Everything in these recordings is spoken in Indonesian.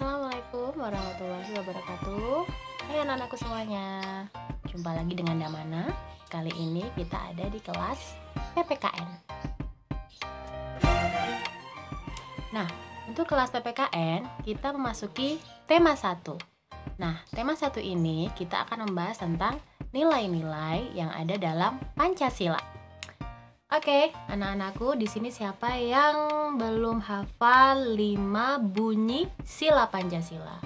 Assalamualaikum warahmatullahi wabarakatuh. Hai anak-anakku semuanya, jumpa lagi dengan Damana. Kali ini kita ada di kelas PPKN. Nah, untuk kelas PPKN kita memasuki tema 1. Nah, tema 1 ini kita akan membahas tentang nilai-nilai yang ada dalam Pancasila. Oke, anak-anakku, di sini siapa yang belum hafal 5 bunyi sila Pancasila?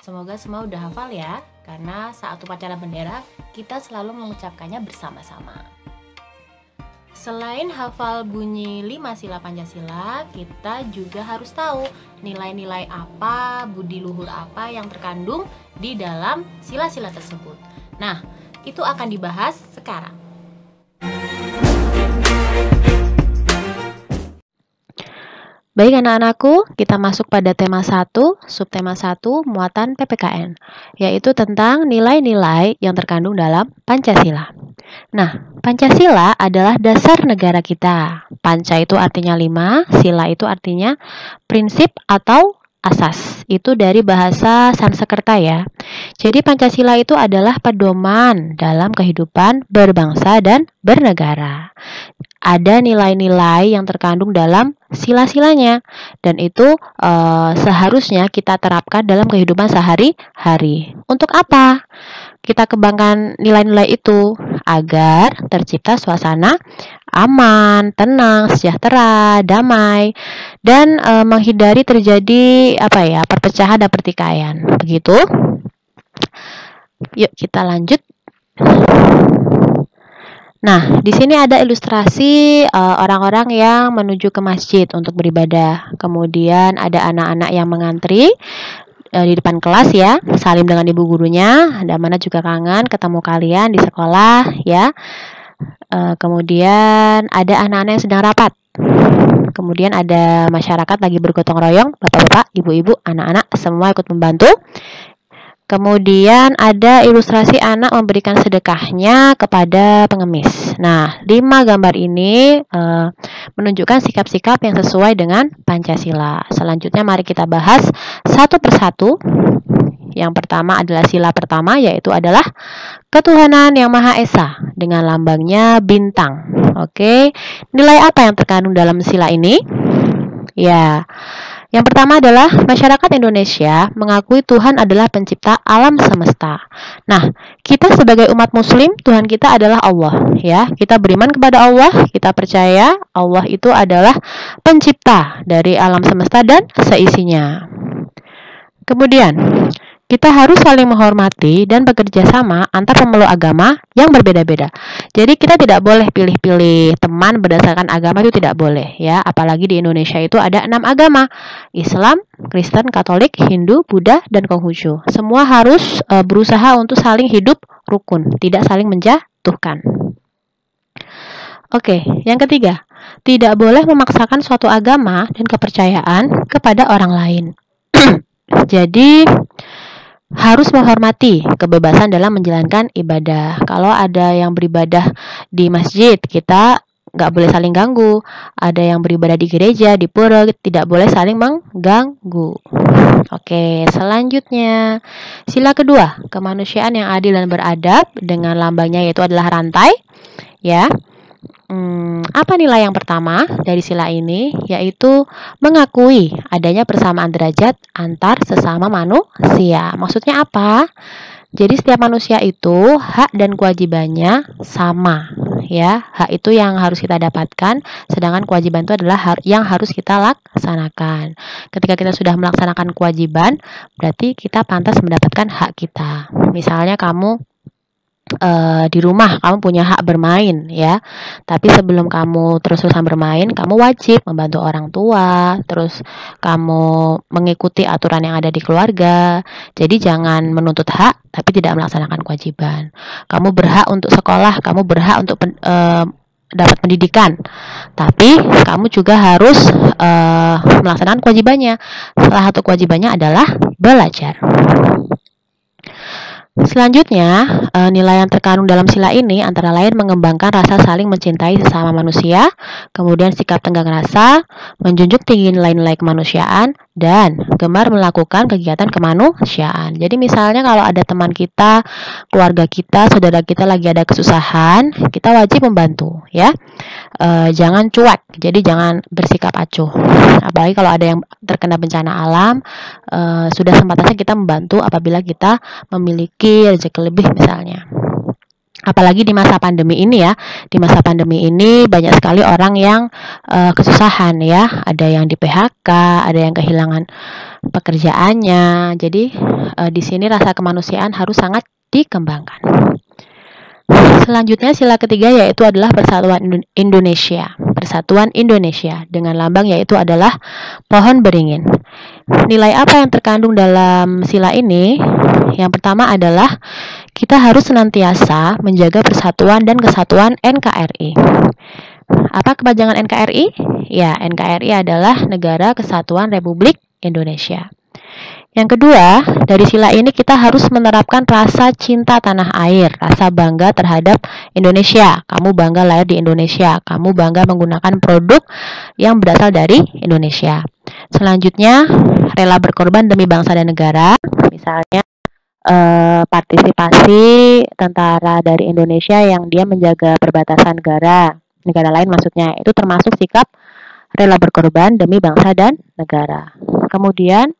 Semoga semua udah hafal ya, karena saat upacara bendera kita selalu mengucapkannya bersama-sama. Selain hafal bunyi 5 sila Pancasila, kita juga harus tahu nilai-nilai apa, budi luhur apa yang terkandung di dalam sila-sila tersebut. Nah, itu akan dibahas sekarang. Baik anak-anakku, kita masuk pada tema 1, subtema 1, muatan PPKN, yaitu tentang nilai-nilai yang terkandung dalam Pancasila. Nah, Pancasila adalah dasar negara kita. Panca itu artinya 5, sila itu artinya prinsip atau asas. Itu dari bahasa Sanskerta ya. Jadi Pancasila itu adalah pedoman dalam kehidupan berbangsa dan bernegara. Ada nilai-nilai yang terkandung dalam sila-silanya, dan itu seharusnya kita terapkan dalam kehidupan sehari-hari. Untuk apa kita kembangkan nilai-nilai itu? Agar tercipta suasana aman, tenang, sejahtera, damai, dan menghindari terjadi perpecahan dan pertikaian. Begitu. Yuk kita lanjut. Nah, di sini ada ilustrasi orang-orang yang menuju ke masjid untuk beribadah. Kemudian ada anak-anak yang mengantri di depan kelas ya, salim dengan ibu gurunya. Damana juga kangen ketemu kalian di sekolah ya. Kemudian ada anak-anak yang sedang rapat. Kemudian ada masyarakat lagi bergotong royong, bapak-bapak, ibu-ibu, anak-anak semua ikut membantu. Kemudian ada ilustrasi anak memberikan sedekahnya kepada pengemis. Nah, 5 gambar ini menunjukkan sikap-sikap yang sesuai dengan Pancasila. Selanjutnya mari kita bahas satu persatu. Yang pertama adalah sila pertama, yaitu adalah ketuhanan yang Maha Esa dengan lambangnya bintang. Oke, nilai apa yang terkandung dalam sila ini? Ya, yang pertama adalah masyarakat Indonesia mengakui Tuhan adalah pencipta alam semesta. Nah, kita sebagai umat muslim, Tuhan kita adalah Allah ya. Kita beriman kepada Allah, kita percaya Allah itu adalah pencipta dari alam semesta dan seisinya. Kemudian, kita harus saling menghormati dan bekerja sama antar pemeluk agama yang berbeda-beda. Jadi kita tidak boleh pilih-pilih teman berdasarkan agama, itu tidak boleh ya. Apalagi di Indonesia itu ada 6 agama: Islam, Kristen, Katolik, Hindu, Buddha, dan Konghucu. Semua harus berusaha untuk saling hidup rukun, tidak saling menjatuhkan. Oke, yang ketiga, tidak boleh memaksakan suatu agama dan kepercayaan kepada orang lain. Jadi harus menghormati kebebasan dalam menjalankan ibadah. Kalau ada yang beribadah di masjid, kita nggak boleh saling ganggu. Ada yang beribadah di gereja, di pura, tidak boleh saling mengganggu. Oke, selanjutnya sila kedua, kemanusiaan yang adil dan beradab, dengan lambangnya yaitu adalah rantai. Ya. Apa nilai yang pertama dari sila ini? Yaitu mengakui adanya persamaan derajat antar sesama manusia. Maksudnya apa? Jadi setiap manusia itu hak dan kewajibannya sama ya. Hak itu yang harus kita dapatkan, sedangkan kewajiban itu adalah yang harus kita laksanakan. Ketika kita sudah melaksanakan kewajiban, berarti kita pantas mendapatkan hak kita. Misalnya kamu di rumah kamu punya hak bermain ya, tapi sebelum kamu terus-terusan bermain, kamu wajib membantu orang tua, terus kamu mengikuti aturan yang ada di keluarga. Jadi jangan menuntut hak tapi tidak melaksanakan kewajiban. Kamu berhak untuk sekolah, kamu berhak untuk dapat pendidikan, tapi kamu juga harus melaksanakan kewajibannya. Salah satu kewajibannya adalah belajar. Selanjutnya, nilai yang terkandung dalam sila ini antara lain mengembangkan rasa saling mencintai sesama manusia, kemudian sikap tenggang rasa, menjunjung tinggi nilai-nilai kemanusiaan, dan gemar melakukan kegiatan kemanusiaan. Jadi misalnya kalau ada teman kita, keluarga kita, saudara kita lagi ada kesusahan, kita wajib membantu ya. Jangan cuek, jadi jangan bersikap acuh. Apalagi kalau ada yang terkena bencana alam, sudah sempatannya kita membantu apabila kita memiliki rezeki lebih misalnya. Apalagi di masa pandemi ini ya, di masa pandemi ini banyak sekali orang yang kesusahan ya, ada yang di PHK, ada yang kehilangan pekerjaannya. Jadi di sini rasa kemanusiaan harus sangat dikembangkan. Selanjutnya sila ketiga yaitu adalah Persatuan Indonesia. Persatuan Indonesia dengan lambang yaitu adalah pohon beringin. Nilai apa yang terkandung dalam sila ini? Yang pertama adalah kita harus senantiasa menjaga persatuan dan kesatuan NKRI. Apa kepanjangan NKRI? Ya, NKRI adalah Negara Kesatuan Republik Indonesia. Yang kedua, dari sila ini kita harus menerapkan rasa cinta tanah air, rasa bangga terhadap Indonesia. Kamu bangga lahir di Indonesia, kamu bangga menggunakan produk yang berasal dari Indonesia. Selanjutnya, rela berkorban demi bangsa dan negara, misalnya partisipasi tentara dari Indonesia yang dia menjaga perbatasan negara lain maksudnya, itu termasuk sikap rela berkorban demi bangsa dan negara. Kemudian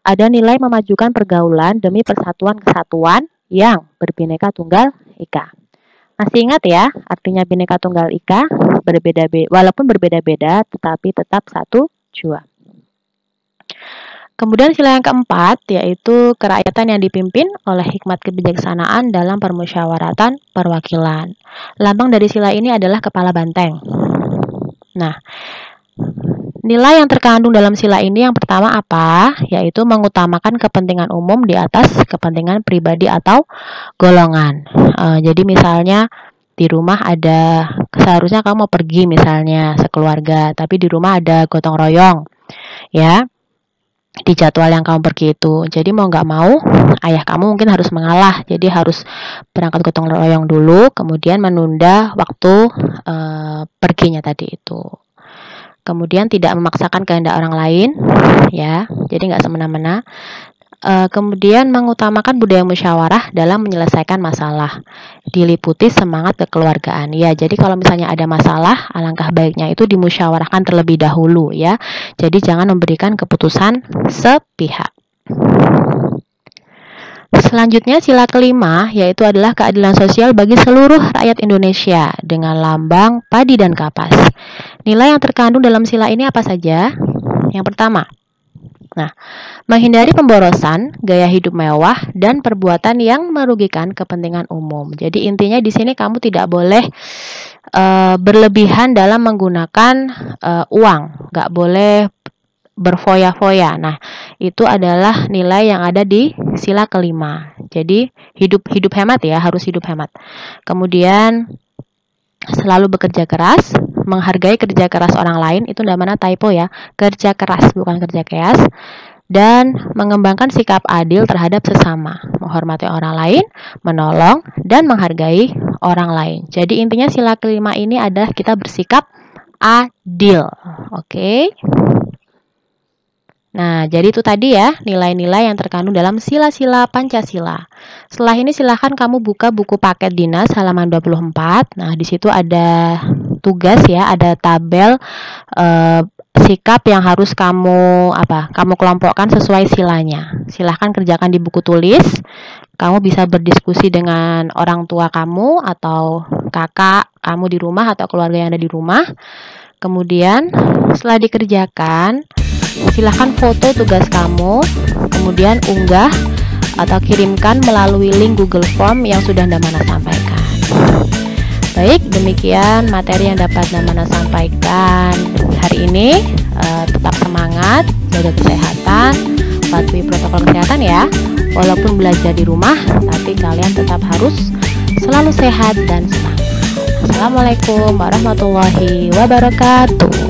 ada nilai memajukan pergaulan demi persatuan kesatuan yang berbineka tunggal ika. Masih ingat ya artinya bineka tunggal ika? Walaupun berbeda-beda tetapi tetap satu jua. Kemudian sila yang keempat yaitu kerakyatan yang dipimpin oleh hikmat kebijaksanaan dalam permusyawaratan perwakilan. Lambang dari sila ini adalah kepala banteng. Nah, nilai yang terkandung dalam sila ini yang pertama apa? Yaitu mengutamakan kepentingan umum di atas kepentingan pribadi atau golongan. Jadi misalnya di rumah seharusnya kamu mau pergi misalnya sekeluarga, tapi di rumah ada gotong royong, ya. Di jadwal yang kamu pergi itu. Jadi mau nggak mau, ayah kamu mungkin harus mengalah. Jadi harus berangkat gotong royong dulu, kemudian menunda waktu perginya tadi itu. Kemudian tidak memaksakan kehendak orang lain, ya. Jadi nggak semena-mena. Kemudian mengutamakan budaya musyawarah dalam menyelesaikan masalah, diliputi semangat kekeluargaan. Ya, jadi kalau misalnya ada masalah, alangkah baiknya itu dimusyawarahkan terlebih dahulu ya. Jadi jangan memberikan keputusan sepihak. Selanjutnya sila kelima yaitu adalah keadilan sosial bagi seluruh rakyat Indonesia dengan lambang padi dan kapas. Nilai yang terkandung dalam sila ini apa saja? Yang pertama, menghindari pemborosan, gaya hidup mewah, dan perbuatan yang merugikan kepentingan umum. Jadi intinya di sini kamu tidak boleh berlebihan dalam menggunakan uang, nggak boleh berfoya-foya. Nah, itu adalah nilai yang ada di sila kelima. Jadi hidup hemat ya, harus hidup hemat. Kemudian selalu bekerja keras, menghargai kerja keras orang lain, itu namanya typo ya, kerja keras bukan kerja keas, dan mengembangkan sikap adil terhadap sesama, menghormati orang lain, menolong, dan menghargai orang lain. Jadi intinya sila kelima ini adalah kita bersikap adil, oke? Nah, jadi itu tadi ya nilai-nilai yang terkandung dalam sila-sila Pancasila. Setelah ini silahkan kamu buka buku paket dinas halaman 24. Nah, di situ ada tugas ya, ada tabel sikap yang harus kamu kelompokkan sesuai silanya. Silahkan kerjakan di buku tulis. Kamu bisa berdiskusi dengan orang tua kamu atau kakak kamu di rumah atau keluarga yang ada di rumah. Kemudian setelah dikerjakan, silahkan foto tugas kamu, kemudian unggah atau kirimkan melalui link Google Form yang sudah Ndamana sampaikan. Baik, demikian materi yang dapat Ndamana sampaikan hari ini. Tetap semangat, jaga kesehatan, patuhi protokol kesehatan ya. Walaupun belajar di rumah, tapi kalian tetap harus selalu sehat dan semangat. Assalamualaikum warahmatullahi wabarakatuh.